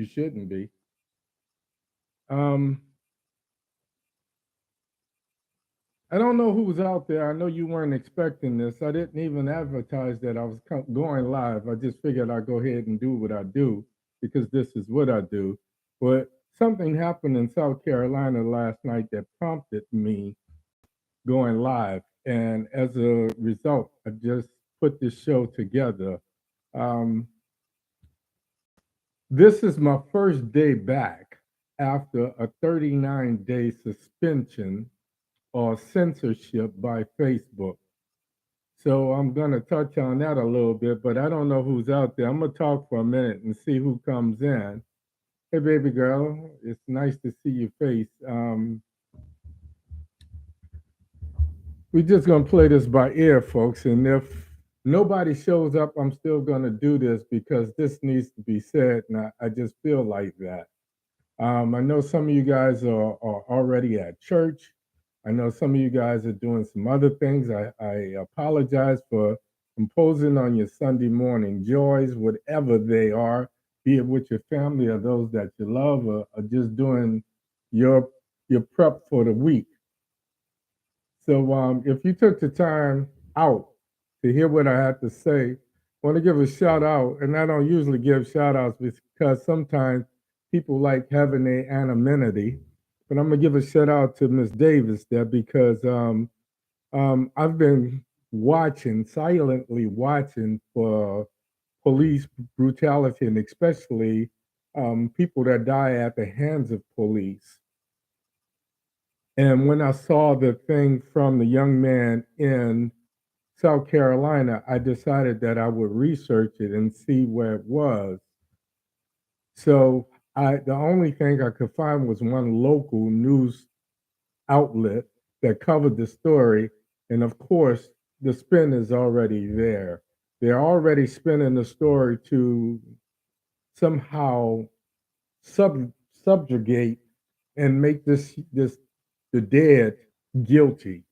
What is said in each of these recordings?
You shouldn't be. Um, I don't know who's out there. I know you weren't expecting this. I didn't even advertise that I was going live. I just figured I'd go ahead and do what I do because this is what I do. But something happened in South Carolina last night that prompted me going live. And as a result, I just put this show together. Um, this is my first day back after a 39-day suspension or censorship by Facebook. So I'm going to touch on that a little bit, but I don't know who's out there. I'm going to talk for a minute and see who comes in. Hey, baby girl, it's nice to see your face. We're just going to play this by ear, folks. And if nobody shows up, I'm still going to do this because this needs to be said. And I just feel like that. I know some of you guys are already at church. I know some of you guys are doing some other things. I apologize for imposing on your Sunday morning joys, whatever they are, be it with your family or those that you love, or just doing your your prep for the week. So if you took the time out to hear what I had to say, I want to give a shout out, and I don't usually give shout outs because sometimes people like having their anonymity, but I'm gonna give a shout out to Miss Davis there because I've been watching, silently watching for police brutality and especially people that die at the hands of police. And when I saw the thing from the young man in South Carolina, I decided that I would research it and see where it was. So the only thing I could find was one local news outlet that covered the story, and of course, the spin is already there. They're already spinning the story to somehow subjugate and make this the dead guilty.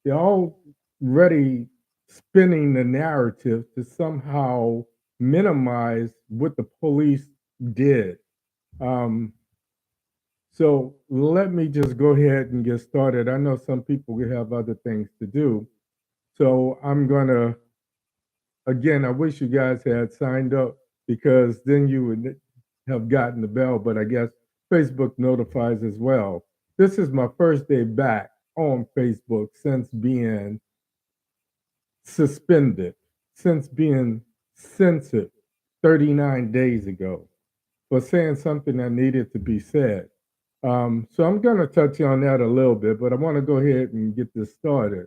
They're already spinning the narrative to somehow minimize what the police did. Um, so let me just go ahead and get started. I know some people have other things to do. So I'm going to, again, I wish you guys had signed up because then you would have gotten the bell, but I guess Facebook notifies as well. This is my first day back on Facebook since being suspended, since being censored 39 days ago for saying something that needed to be said. So I'm going to touch on that a little bit, but I want to go ahead and get this started.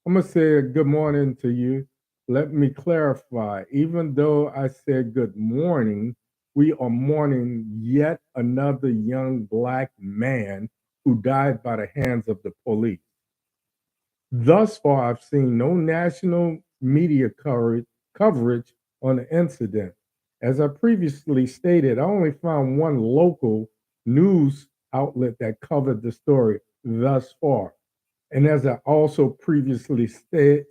I'm going to say good morning to you. Let me clarify. Even though I said good morning, we are mourning yet another young black man who died by the hands of the police. Thus far, I've seen no national media coverage on the incident. As I previously stated, I only found one local news outlet that covered the story thus far. And as I also previously said,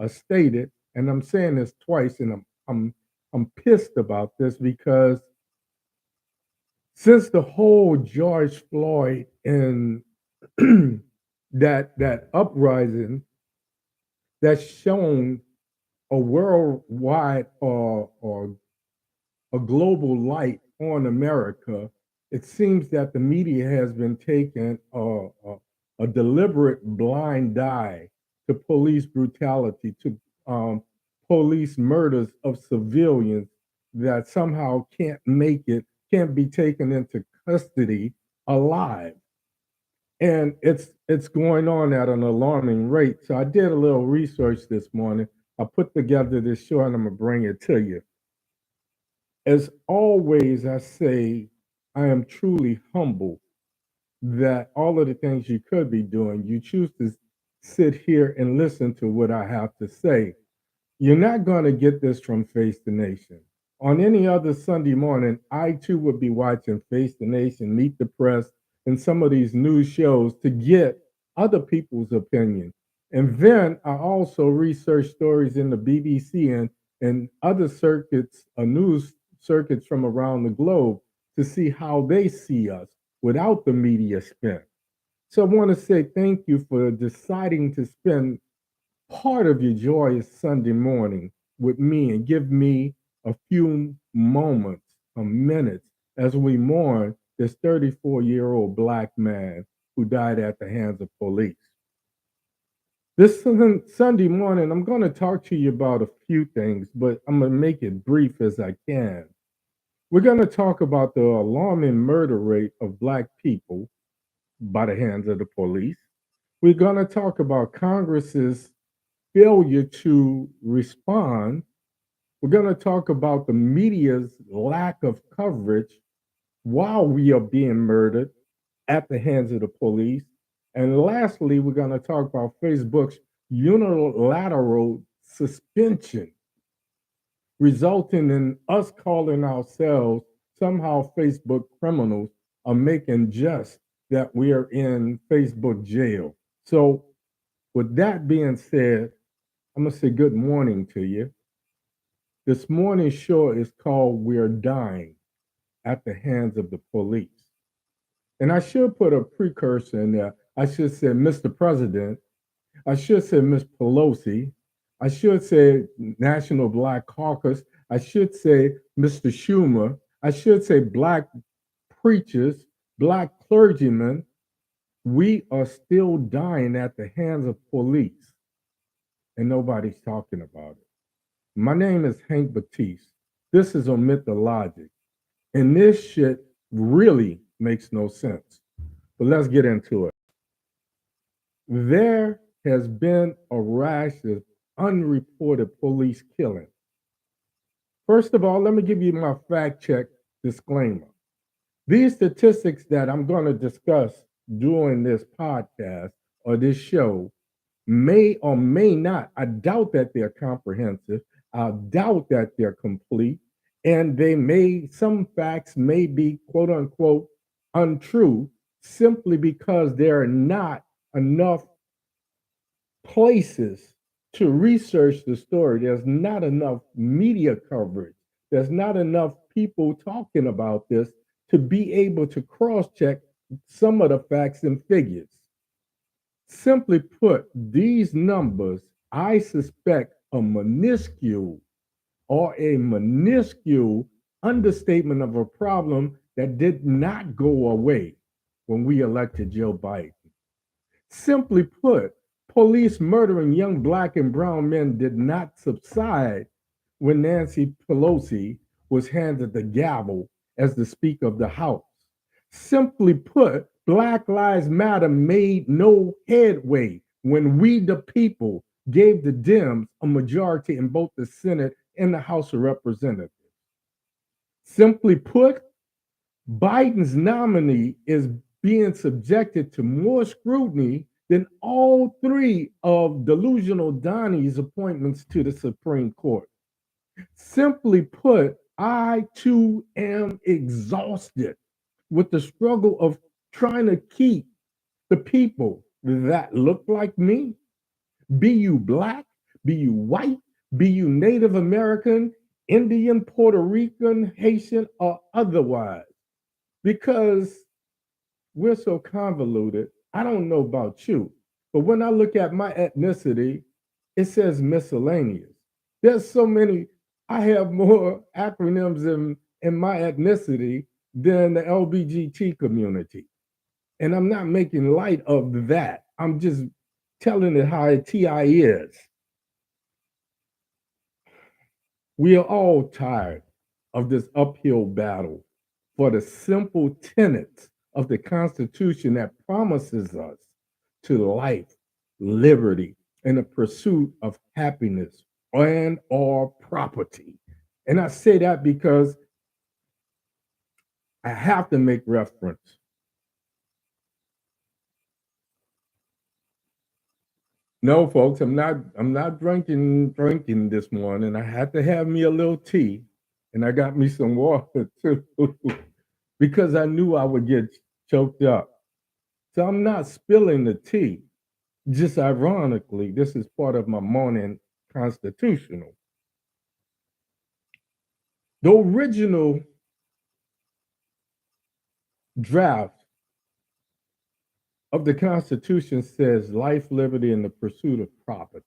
stated, and I'm saying this twice, and I'm pissed about this because since the whole George Floyd and that uprising that's shown a worldwide or a global light on America, it seems that the media has been taking a deliberate blind eye to police brutality, to police murders of civilians that somehow can't be taken into custody alive. And it's going on at an alarming rate. So I did a little research this morning. I put together this show and I'm gonna bring it to you. As always, I say I am truly humble that all of the things you could be doing, you choose to sit here and listen to what I have to say. You're not going to get this from Face the Nation. On any other Sunday morning, I too would be watching Face the Nation, Meet the Press, and some of these news shows to get other people's opinion. And then I also research stories in the BBC and other circuits, news circuits from around the globe to see how they see us without the media spin. So I want to say thank you for deciding to spend part of your joyous Sunday morning with me and give me a few moments, a minutes, as we mourn this 34-year-old Black man who died at the hands of police. This Sunday morning, I'm going to talk to you about a few things, but I'm going to make it brief as I can. We're going to talk about the alarming murder rate of Black people by the hands of the police. We're going to talk about Congress's failure to respond. We're going to talk about the media's lack of coverage while we are being murdered at the hands of the police. And lastly, we're going to talk about Facebook's unilateral suspension, resulting in us calling ourselves somehow Facebook criminals are making just that we are in Facebook jail. So, with that being said, I'm going to say good morning to you. This morning's show is called We're Dying at the Hands of the Police. And I should put a precursor in there. I should say Mr. President. I should say Ms. Pelosi. I should say National Black Caucus. I should say Mr. Schumer. I should say Black preachers, Black clergymen. We are still dying at the hands of police, and nobody's talking about it. My name is Hank Batiste. This is OmitdaLogic. And this shit really makes no sense. But let's get into it. There has been a rash of unreported police killings. First of all, let me give you my fact check disclaimer. These statistics that I'm going to discuss during this podcast or this show may or may not, I doubt that they're comprehensive. I doubt that they're complete. And some facts may be quote unquote untrue simply because there are not enough places to research the story. There's not enough media coverage. There's not enough people talking about this to be able to cross check some of the facts and figures. Simply put, these numbers, I suspect, are minuscule or a minuscule understatement of a problem that did not go away when we elected Joe Biden. Simply put, police murdering young Black and brown men did not subside when Nancy Pelosi was handed the gavel as the Speaker of the House. Simply put, Black Lives Matter made no headway when we, the people, gave the Dems a majority in both the Senate and the House of Representatives. Simply put, Biden's nominee is being subjected to more scrutiny than all three of delusional Donnie's appointments to the Supreme Court. Simply put, I too am exhausted with the struggle of trying to keep the people that look like me, be you Black, be you white, be you Native American, Indian, Puerto Rican, Haitian, or otherwise, because we're so convoluted. I don't know about you, but when I look at my ethnicity, it says miscellaneous. There's so many, I have more acronyms in my ethnicity than the LGBT community. And I'm not making light of that. I'm just telling it how TI is. We are all tired of this uphill battle for the simple tenets of the Constitution that promises us to life, liberty, and the pursuit of happiness and or property. And I say that because I have to make reference. No, folks, I'm not drinking this morning. I had to have me a little tea and I got me some water too because I knew I would get choked up. So I'm not spilling the tea. Just ironically, this is part of my morning constitutional. The original draft of the Constitution says life, liberty, and the pursuit of property.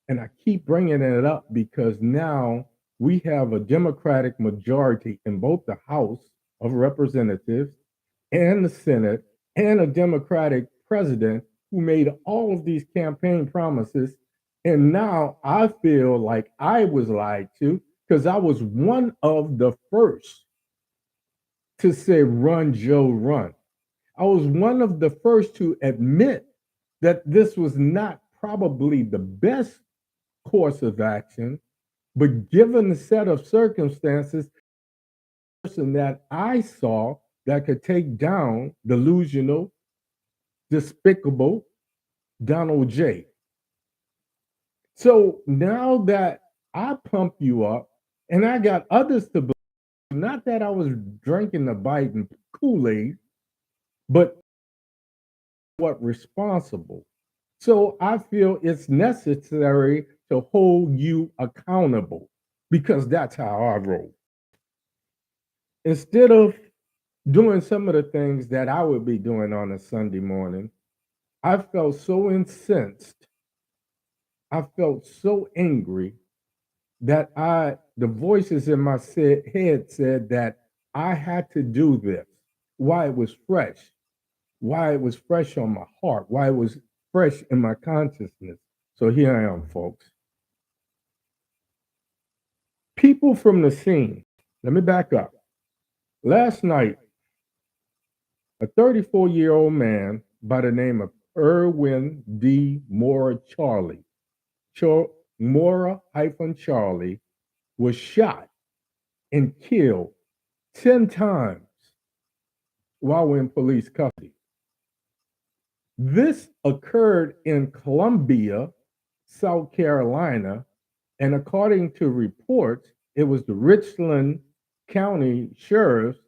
And I keep bringing it up because now we have a Democratic majority in both the House of Representatives and the Senate, and a Democratic president who made all of these campaign promises. And now I feel like I was lied to because I was one of the first to say, run, Joe, run. I was one of the first to admit that this was not probably the best course of action, but given the set of circumstances, the person that I saw that could take down delusional, despicable Donald J. So now that I pump you up, and I got others to believe, not that I was drinking the Biden Kool-Aid, but what responsible. So I feel it's necessary to hold you accountable because that's how I roll. Instead of doing some of the things that I would be doing on a Sunday morning, I felt so incensed. I felt so angry that the voices in my head said that I had to do this. Why it was fresh, why it was fresh on my heart, why it was fresh in my consciousness. So here I am, folks. People from the scene. Let me back up. Last night, a 34-year-old man by the name of Irvin D. Moorer-Charley, Moorer-Charley, was shot and killed 10 times while in police custody. This occurred in Columbia, South Carolina, and according to reports, it was the Richland County sheriffs,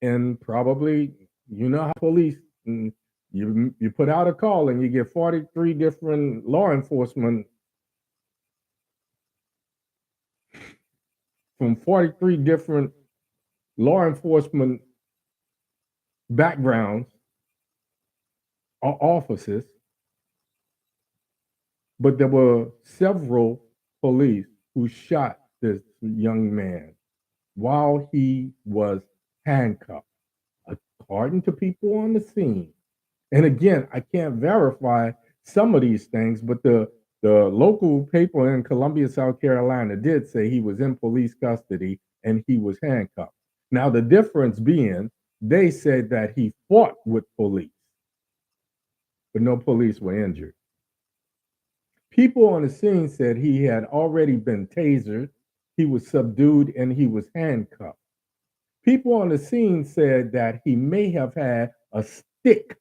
and probably, you know how police, you put out a call and you get 43 different law enforcement from 43 different law enforcement backgrounds or offices, but there were several police who shot this young man while he was handcuffed, according to people on the scene. And again, I can't verify some of these things, but the local paper in Columbia, South Carolina did say he was in police custody and he was handcuffed. Now, the difference being, they said that he fought with police, but no police were injured. People on the scene said he had already been tasered, he was subdued, and he was handcuffed. People on the scene said that he may have had a stick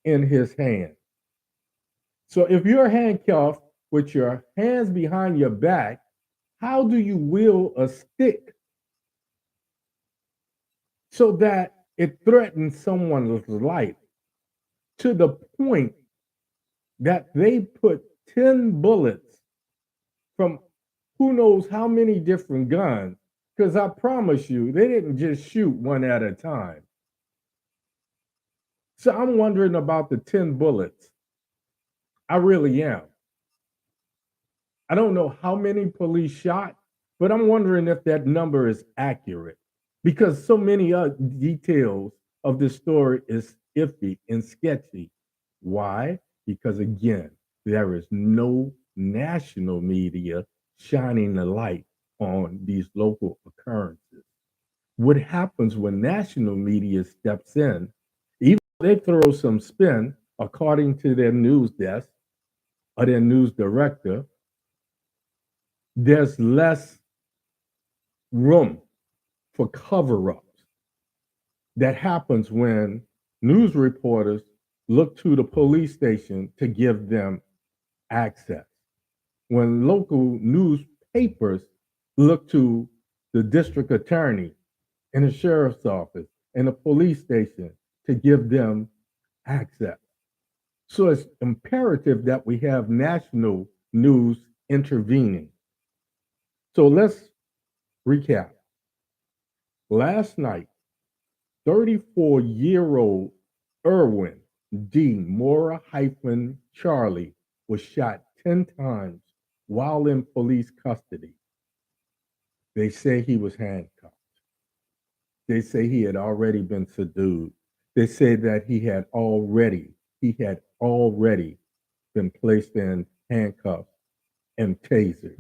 in his hand. So if you're handcuffed with your hands behind your back, how do you wield a stick so that it threatens someone's life to the point that they put 10 bullets from who knows how many different guns? Because I promise you, they didn't just shoot one at a time. So I'm wondering about the 10 bullets. I really am. I don't know how many police shot, but I'm wondering if that number is accurate because so many details of this story is iffy and sketchy. Why? Because again, there is no national media shining the light on these local occurrences. What happens when national media steps in, even if they throw some spin according to their news desk or their news director, there's less room for cover-ups. That happens when news reporters look to the police station to give them access. When local newspapers look to the district attorney and the sheriff's office and the police station to give them access. So it's imperative that we have national news intervening. So let's recap. Last night, 34-year-old Irvin D. Moorer-Charley was shot 10 times while in police custody. They say he was handcuffed. They say he had already been subdued. They say that he had already been placed in handcuffs and tasered,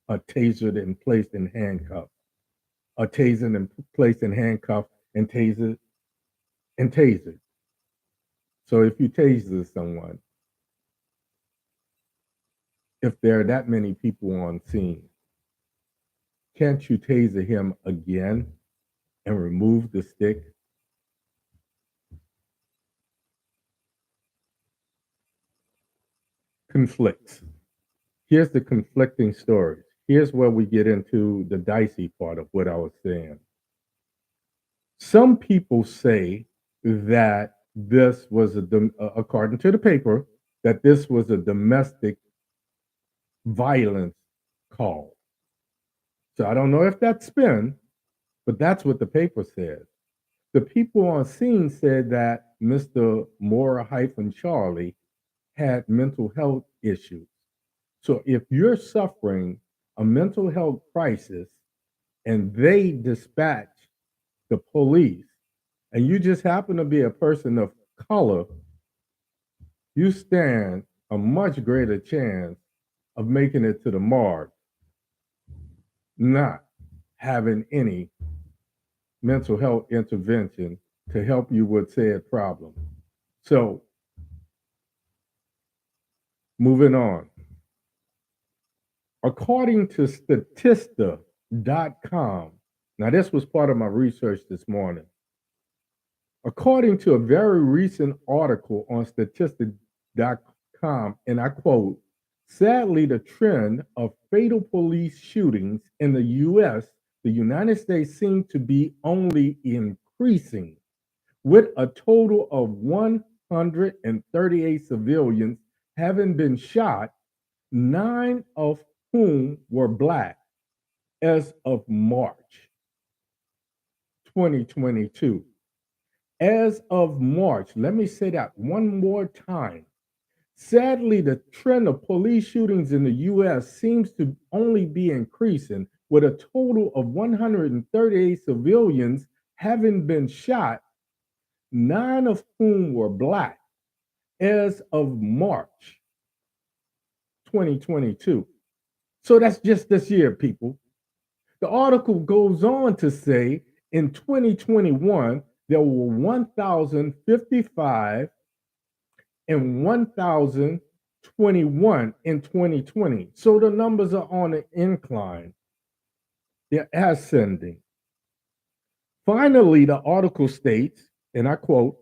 tasered and placed in handcuffs, tasered and placed in handcuffs and tasered. So if you taser someone, if there are that many people on scene, can't you taser him again and remove the stick? Conflicts. Here's the conflicting stories. Here's where we get into the dicey part of what I was saying. Some people say that this was according to the paper, that this was a domestic violence call. So I don't know if that's spin, but that's what the paper said. The people on scene said that Mr. Moorer-Charley had mental health issues. So if you're suffering a mental health crisis and they dispatch the police and you just happen to be a person of color, you stand a much greater chance of making it to the morgue, not having any mental health intervention to help you with said problem. So, moving on. According to Statista.com, now this was part of my research this morning. According to a very recent article on Statista.com, and I quote, sadly, the trend of fatal police shootings in the United States, seem to be only increasing, with a total of 138 civilians having been shot, 9 of whom were Black, as of March 2022. As of March, let me say that one more time. Sadly, the trend of police shootings in the US seems to only be increasing, with a total of 138 civilians having been shot, 9 of whom were Black, as of March 2022. So that's just this year, people. The article goes on to say in 2021, there were 1,055 and 1,021 in 2020. So the numbers are on an incline. They're ascending. Finally, the article states, and I quote,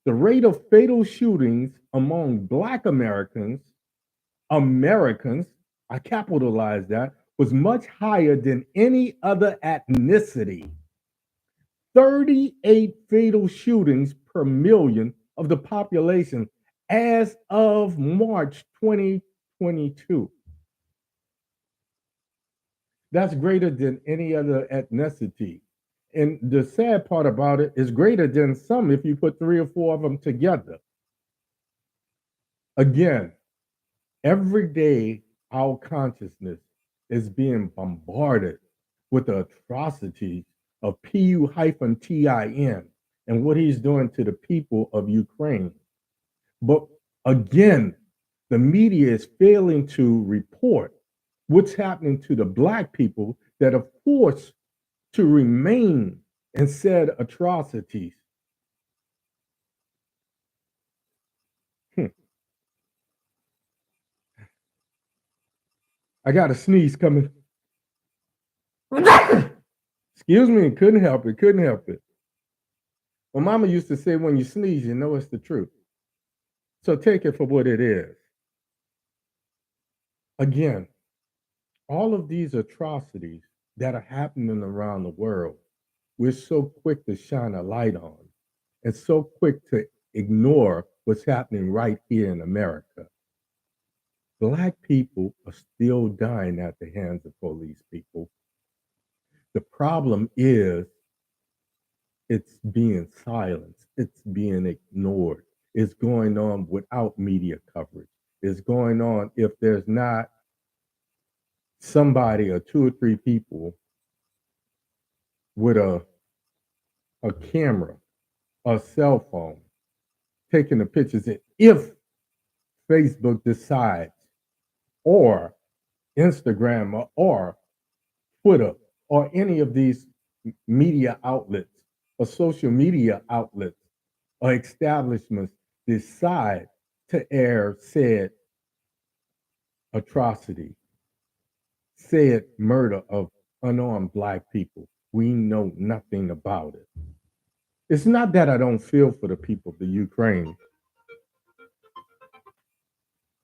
the rate of fatal shootings among Black Americans, I capitalize that, was much higher than any other ethnicity. 38 fatal shootings per million of the population as of March 2022. That's greater than any other ethnicity. And the sad part about it is greater than some if you put 3 or 4 of them together. Again, every day our consciousness is being bombarded with the atrocities of PU-TIN and what he's doing to the people of Ukraine. But again, the media is failing to report what's happening to the Black people that are forced to remain in said atrocities. I got a sneeze coming. Excuse me, couldn't help it. My mama used to say, when you sneeze, you know it's the truth. So take it for what it is. Again, all of these atrocities that are happening around the world, we're so quick to shine a light on and so quick to ignore what's happening right here in America. Black people are still dying at the hands of police people. The problem is it's being silenced, it's being ignored, it's going on without media coverage, it's going on if there's not somebody or two or three people with a camera, a cell phone, taking the pictures. If Facebook decides, or Instagram, or Twitter, or any of these media outlets, or social media outlets, or establishments decide to air said atrocity, said murder of unarmed Black people, we know nothing about it. It's not that I don't feel for the people of the Ukraine.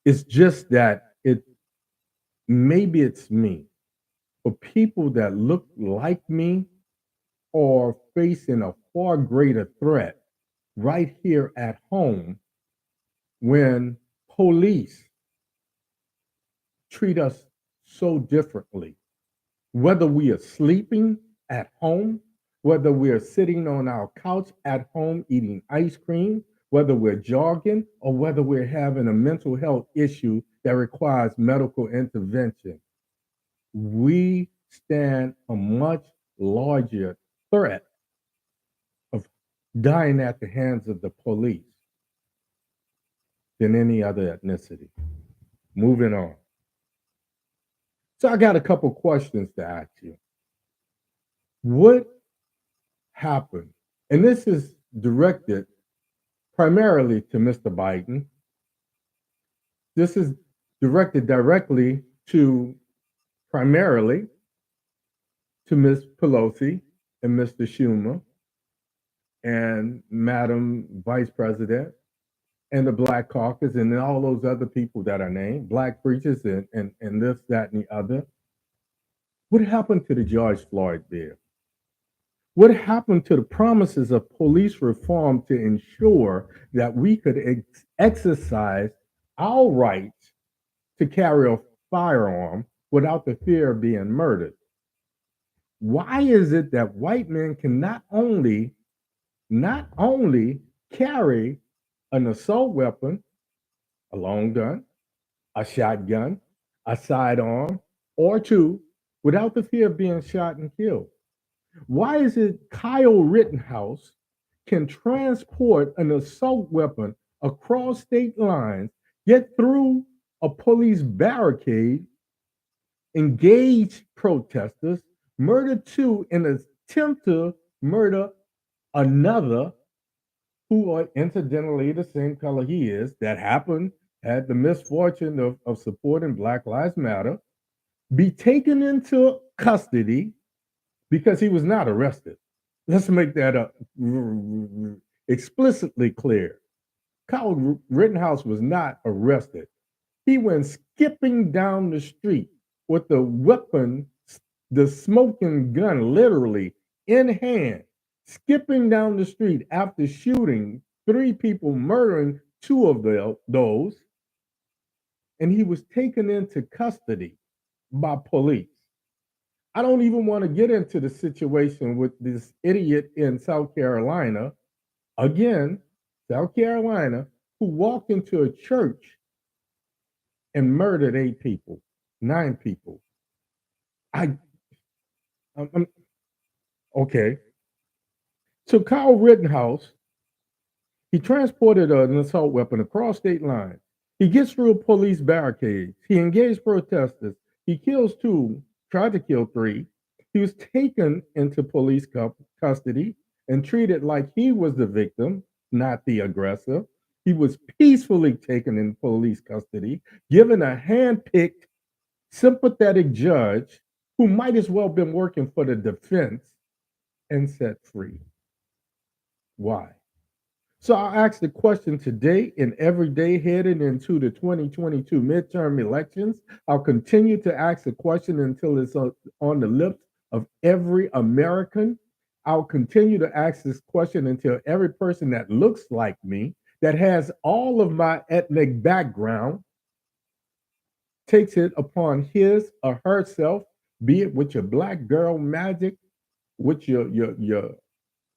It's just that maybe it's me. For people that look like me are facing a far greater threat right here at home when police treat us so differently. Whether we are sleeping at home, whether we are sitting on our couch at home eating ice cream, whether we're jogging, or whether we're having a mental health issue that requires medical intervention, we stand a much larger threat of dying at the hands of the police than any other ethnicity. Moving on. So I got a couple questions to ask you. What happened? And this is directed primarily to Mr. Biden. This is directed directly to primarily to Ms. Pelosi and Mr. Schumer and Madam Vice President and the Black Caucus and all those other people that are named, Black preachers and this, that, and the other. What happened to the George Floyd bill? What happened to the promises of police reform to ensure that we could exercise our rights to carry a firearm without the fear of being murdered? Why is it that white men can not only carry an assault weapon, a long gun, a shotgun, a sidearm, or two, without the fear of being shot and killed? Why is it Kyle Rittenhouse can transport an assault weapon across state lines, get through a police barricade, engage protesters, murder two, and attempt to murder another who are incidentally the same color he is, that had the misfortune of supporting Black Lives Matter, be taken into custody because he was not arrested. Let's make that explicitly clear. Kyle Rittenhouse was not arrested. He went skipping down the street with the weapon, the smoking gun, literally in hand, skipping down the street after shooting three people, murdering two of those, and he was taken into custody by police. I don't even want to get into the situation with this idiot in South Carolina, again, South Carolina, who walked into a church and murdered 8 people, 9 people. I, I'm okay. So Kyle Rittenhouse, he transported an assault weapon across state lines. He gets through a police barricade. He engaged protesters. He kills two, tried to kill three. He was taken into police custody and treated like he was the victim, not the aggressor. He was peacefully taken in police custody, given a hand-picked, sympathetic judge who might as well have been working for the defense, and set free. Why? So I'll ask the question today and every day heading into the 2022 midterm elections. I'll continue to ask the question until it's on the lips of every American. I'll continue to ask this question until every person that looks like me, that has all of my ethnic background, takes it upon his or herself, be it with your black girl magic, with your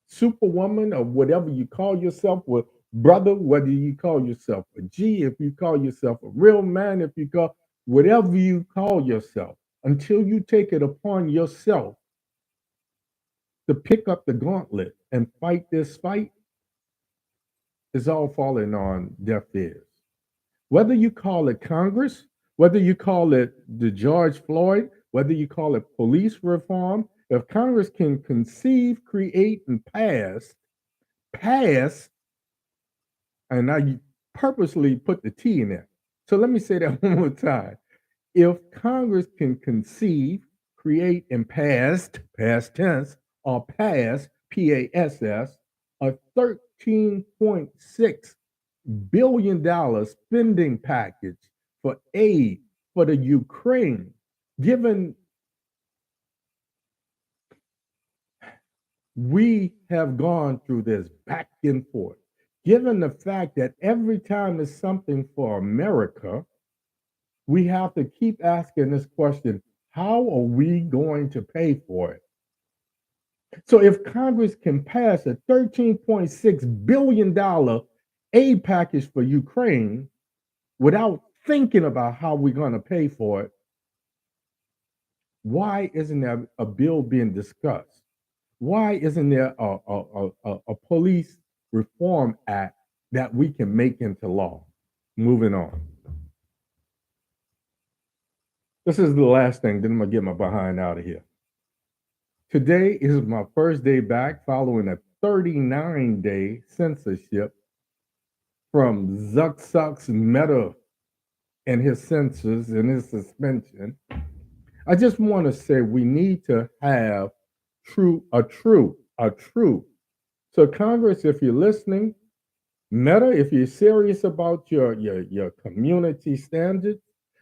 superwoman or whatever you call yourself, with brother, whether you call yourself a G, if you call yourself a real man, if you call whatever you call yourself, until you take it upon yourself to pick up the gauntlet and fight this fight, is all falling on deaf ears. Whether you call it Congress, whether you call it the George Floyd, whether you call it police reform, if Congress can conceive, create, and pass, and I purposely put the T in there. So let me say that one more time. If Congress can conceive, create, and past tense, or PASS, a $13.6 billion spending package for aid for the Ukraine, given we have gone through this back and forth, given the fact that every time it's something for America, we have to keep asking this question: how are we going to pay for it? So if Congress can pass a $13.6 billion aid package for Ukraine without thinking about how we're going to pay for it, why isn't there a bill being discussed? Why isn't there a police reform act that we can make into law? Moving on. This is the last thing, then I'm going to get my behind out of here. Today is my first day back following a 39-day censorship from Zuck's Meta and his censors and his suspension. I just want to say we need to have a true. So Congress, if you're listening, Meta, if you're serious about your community standards,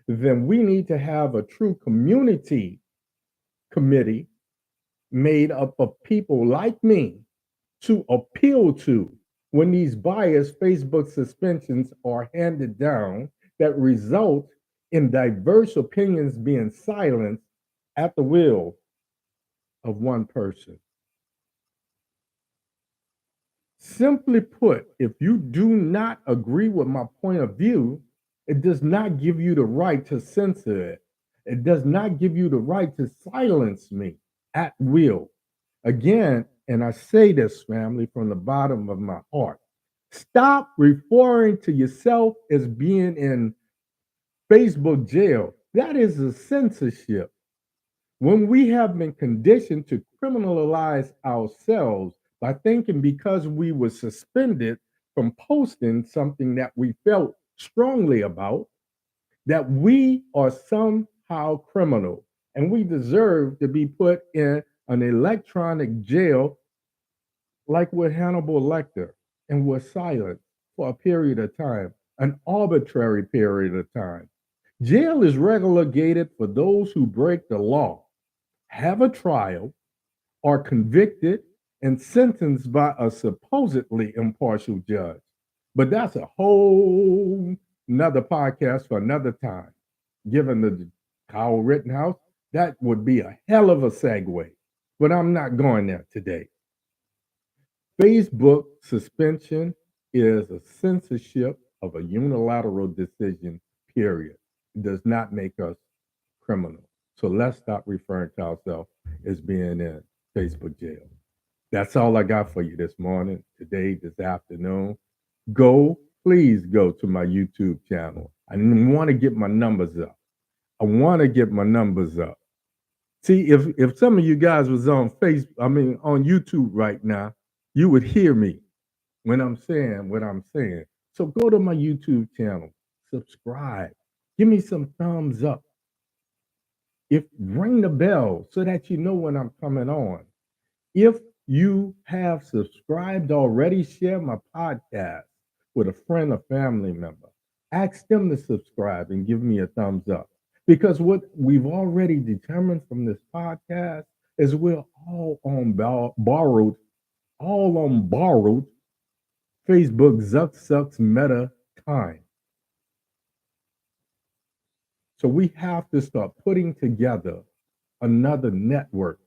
then we need to have a true community committee made up of people like me to appeal to when these biased Facebook suspensions are handed down that result in diverse opinions being silenced at the will of one person. Simply put, if you do not agree with my point of view, it does not give you the right to censor it. It does not give you the right to silence me at will. Again, and I say this, family, from the bottom of my heart, stop referring to yourself as being in Facebook jail. That is a censorship. When we have been conditioned to criminalize ourselves by thinking because we were suspended from posting something that we felt strongly about, that we are somehow criminal and we deserve to be put in an electronic jail like with Hannibal Lecter and was silent for a period of time, an arbitrary period of time. Jail is relegated for those who break the law, have a trial, are convicted, and sentenced by a supposedly impartial judge. But that's a whole another podcast for another time. Given the Kyle Rittenhouse, that would be a hell of a segue. But I'm not going there today. Facebook suspension is a censorship of a unilateral decision, period. It does not make us criminal. So let's stop referring to ourselves as being in Facebook jail. That's all I got for you this morning, today, this afternoon. Please go to my YouTube channel. I want to get my numbers up. See, if some of you guys was on on YouTube right now, you would hear me when I'm saying what I'm saying. So go to my YouTube channel, subscribe, give me some thumbs up. Ring the bell so that you know when I'm coming on. If you have subscribed already, share my podcast with a friend or family member. Ask them to subscribe and give me a thumbs up. Because what we've already determined from this podcast is we're all on borrowed Facebook Zuck Meta time. So we have to start putting together another network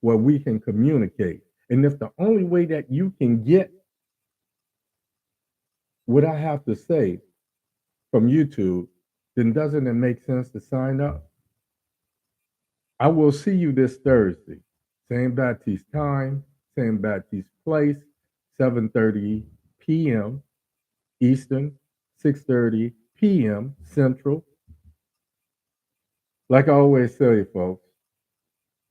where we can communicate. And if the only way that you can get what I have to say from YouTube, then doesn't it make sense to sign up? I will see you this Thursday. Same Baptiste time, same Baptiste place, 7:30 p.m. Eastern, 6:30 p.m. Central. Like I always say, folks,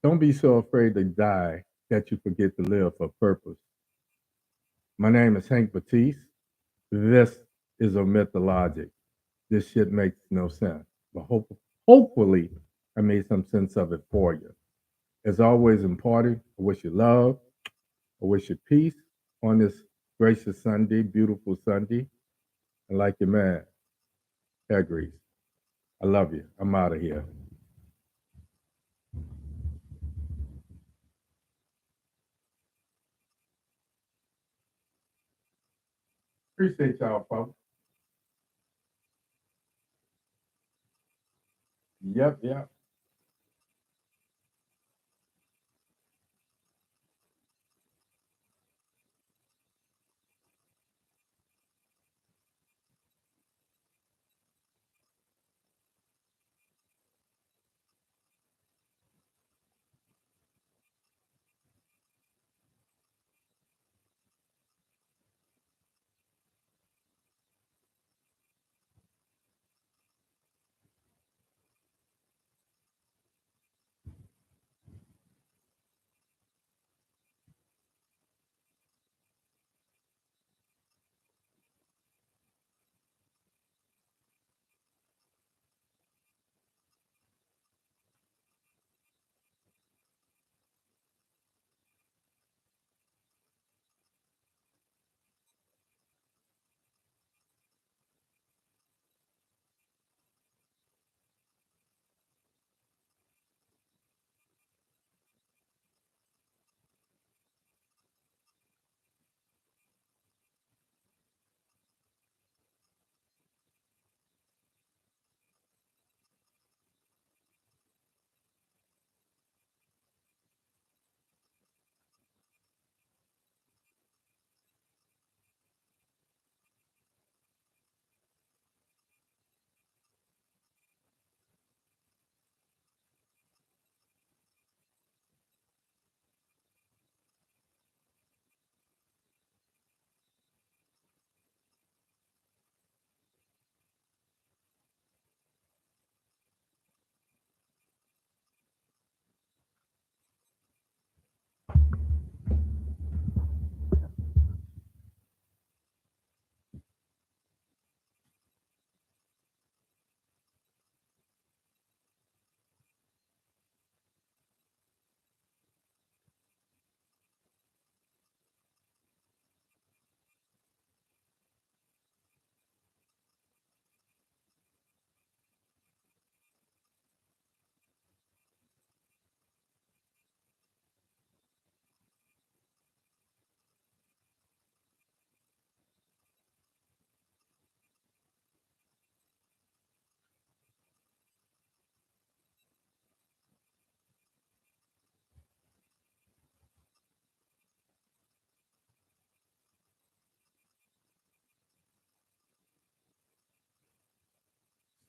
don't be so afraid to die that you forget to live for purpose. My name is Hank Batiste. This is OmitdaLogic. This shit makes no sense, but hopefully I made some sense of it for you. As always, in party, I wish you love. I wish you peace on this gracious Sunday, beautiful Sunday. And like your man, hair grease. I love you. I'm out of here. Appreciate y'all, folks. Yep, yep.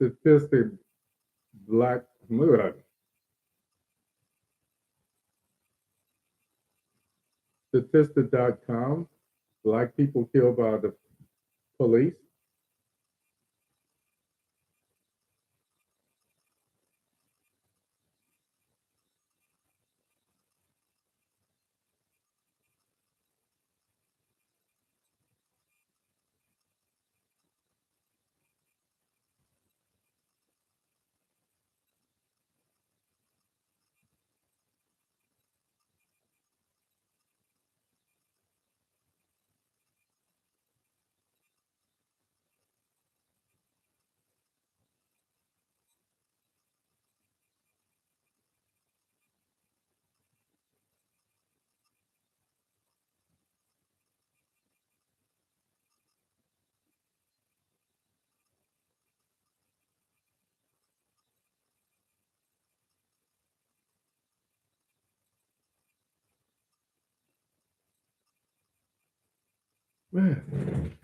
Statistic black statistic.com. Black people killed by the police. Man.